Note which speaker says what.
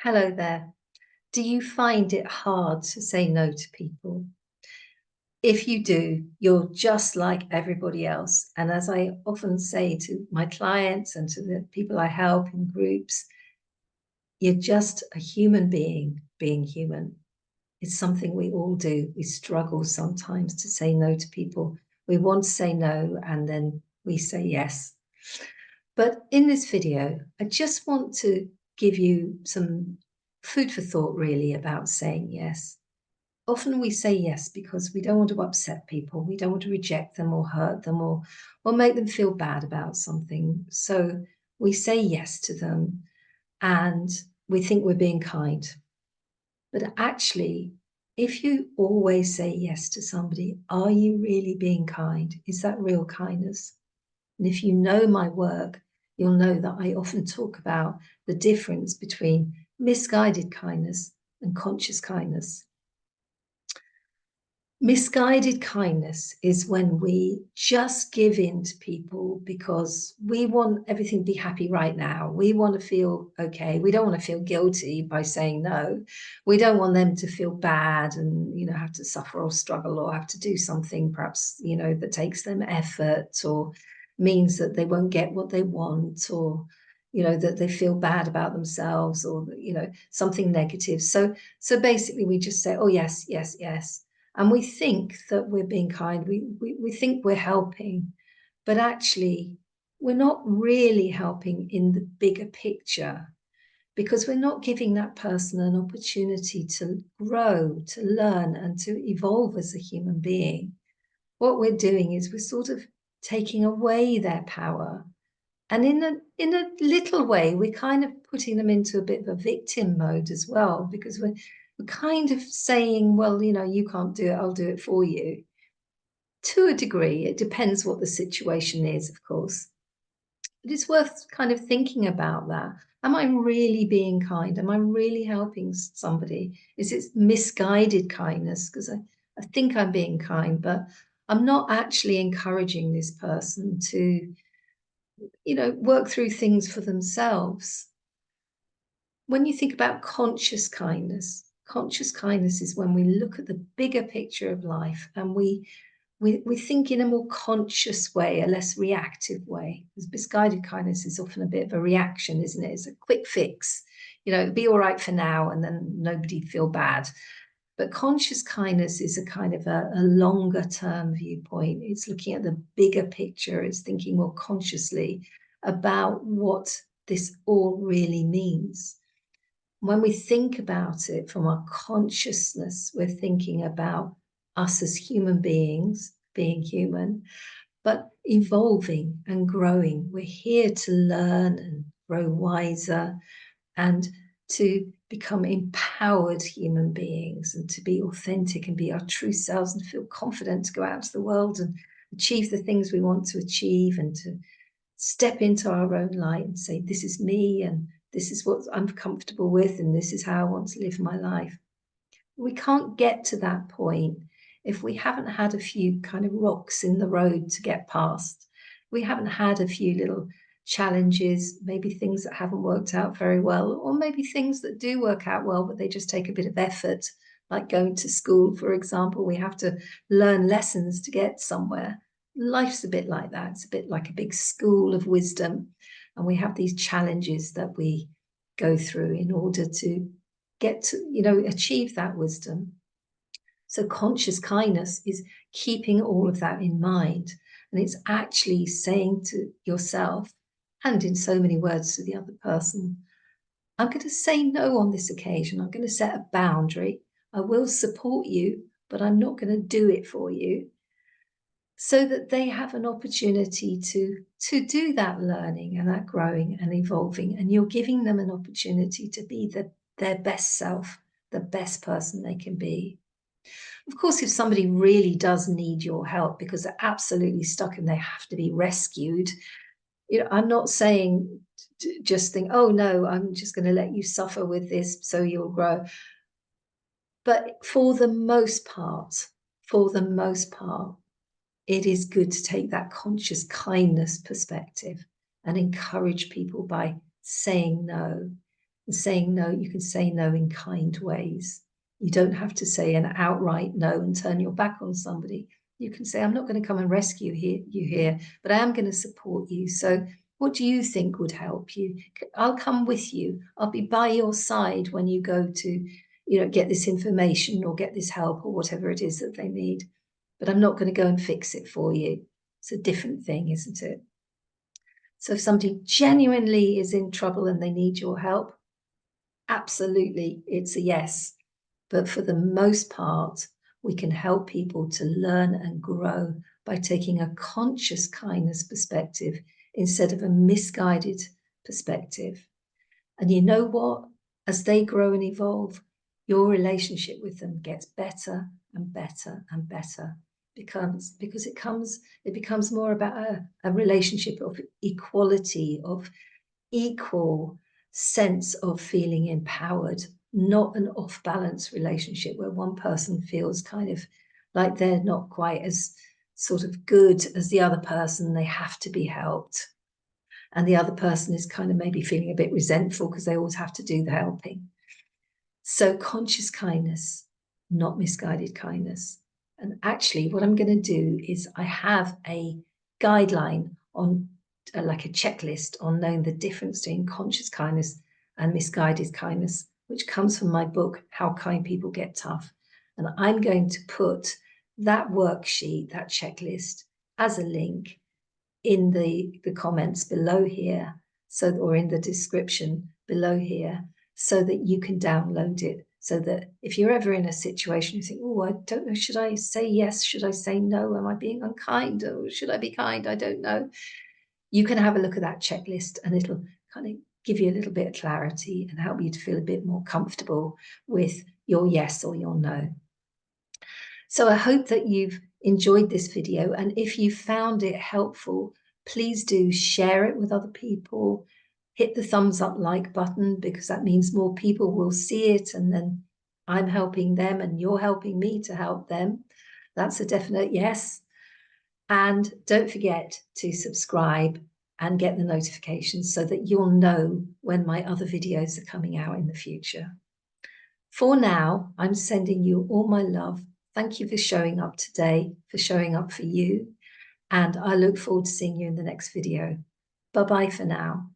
Speaker 1: Hello there. Do you find it hard to say no to people? If you do, you're just like everybody else. And as I often say to my clients and to the people I help in groups, you're just a human being human. It's something we all do. We struggle sometimes to say no to people. We want to say no, and then we say yes. But in this video, I just want to give you some food for thought, really, about saying yes. Often we say yes because we don't want to upset people. We don't want to reject them or hurt them or make them feel bad about something. So we say yes to them and we think we're being kind. But actually, if you always say yes to somebody, are you really being kind? Is that real kindness? And if you know my work, you'll know that I often talk about the difference between misguided kindness and conscious kindness. Misguided kindness is when we just give in to people because we want everything to be happy right now. We want to feel okay. We don't want to feel guilty by saying no. We don't want them to feel bad and, have to suffer or struggle or have to do something perhaps, that takes them effort or means that they won't get what they want or, that they feel bad about themselves or, something negative. So basically we just say, oh, yes, yes, yes. And we think that we're being kind, we think we're helping, but actually we're not really helping in the bigger picture because we're not giving that person an opportunity to grow, to learn, and to evolve as a human being. What we're doing is we're sort of taking away their power. And in a little way, we're kind of putting them into a bit of a victim mode as well, because we're kind of saying, well, you can't do it, I'll do it for you. To a degree, it depends what the situation is, of course. But it's worth kind of thinking about that. Am I really being kind? Am I really helping somebody? Is it misguided kindness? Because I think I'm being kind, but I'm not actually encouraging this person to work through things for themselves. When you think about conscious kindness is when we look at the bigger picture of life and we think in a more conscious way, a less reactive way. Because misguided kindness is often a bit of a reaction, isn't it? It's a quick fix. Be all right for now and then nobody feel bad. But conscious kindness is a kind of a longer term viewpoint. It's looking at the bigger picture. It's thinking more consciously about what this all really means. When we think about it from our consciousness, we're thinking about us as human beings, being human, but evolving and growing. We're here to learn and grow wiser and to become empowered human beings and to be authentic and be our true selves and feel confident to go out to the world and achieve the things we want to achieve and to step into our own light and say, this is me and this is what I'm comfortable with and this is how I want to live my life. We can't get to that point if we haven't had a few kind of rocks in the road to get past. We haven't had a few little challenges, maybe things that haven't worked out very well, or maybe things that do work out well, but they just take a bit of effort, like going to school, for example. We have to learn lessons to get somewhere. Life's a bit like that. It's a bit like a big school of wisdom. And we have these challenges that we go through in order to get to, achieve that wisdom. So conscious kindness is keeping all of that in mind. And it's actually saying to yourself, and in so many words to the other person, I'm going to say no on this occasion. I'm going to set a boundary. I will support you, but I'm not going to do it for you. So that they have an opportunity to do that learning and that growing and evolving. And you're giving them an opportunity to be their best self, the best person they can be. Of course, if somebody really does need your help because they're absolutely stuck and they have to be rescued, I'm not saying just think, oh no, I'm just going to let you suffer with this so you'll grow. But for the most part, it is good to take that conscious kindness perspective and encourage people by saying no. And saying no, you can say no in kind ways. You don't have to say an outright no and turn your back on somebody. You can say, I'm not going to come and rescue you here, but I am going to support you. So what do you think would help you? I'll come with you. I'll be by your side when you go to, get this information or get this help or whatever it is that they need. But I'm not going to go and fix it for you. It's a different thing, isn't it? So if somebody genuinely is in trouble and they need your help, absolutely, it's a yes. But for the most part, we can help people to learn and grow by taking a conscious kindness perspective instead of a misguided perspective. And you know what? As they grow and evolve, your relationship with them gets better and better and better because it becomes more about a relationship of equality, of equal sense of feeling empowered, not an off-balance relationship where one person feels kind of like they're not quite as sort of good as the other person, they have to be helped. And the other person is kind of maybe feeling a bit resentful because they always have to do the helping. So conscious kindness, not misguided kindness. And actually what I'm going to do is I have a guideline on like a checklist on knowing the difference between conscious kindness and misguided kindness, which comes from my book, How Kind People Get Tough. And I'm going to put that worksheet, that checklist, as a link in the comments below here, or in the description below here, so that you can download it. So that if you're ever in a situation you think, oh, I don't know, should I say yes? Should I say no? Am I being unkind? Or should I be kind? I don't know. You can have a look at that checklist and it'll kind of give you a little bit of clarity and help you to feel a bit more comfortable with your yes or your no. So I hope that you've enjoyed this video, and if you found it helpful, please do share it with other people. Hit the thumbs up like button because that means more people will see it, and then I'm helping them and you're helping me to help them. That's a definite yes. And don't forget to subscribe and get the notifications so that you'll know when my other videos are coming out in the future. For now, I'm sending you all my love. Thank you for showing up today, for showing up for you. And I look forward to seeing you in the next video. Bye-bye for now.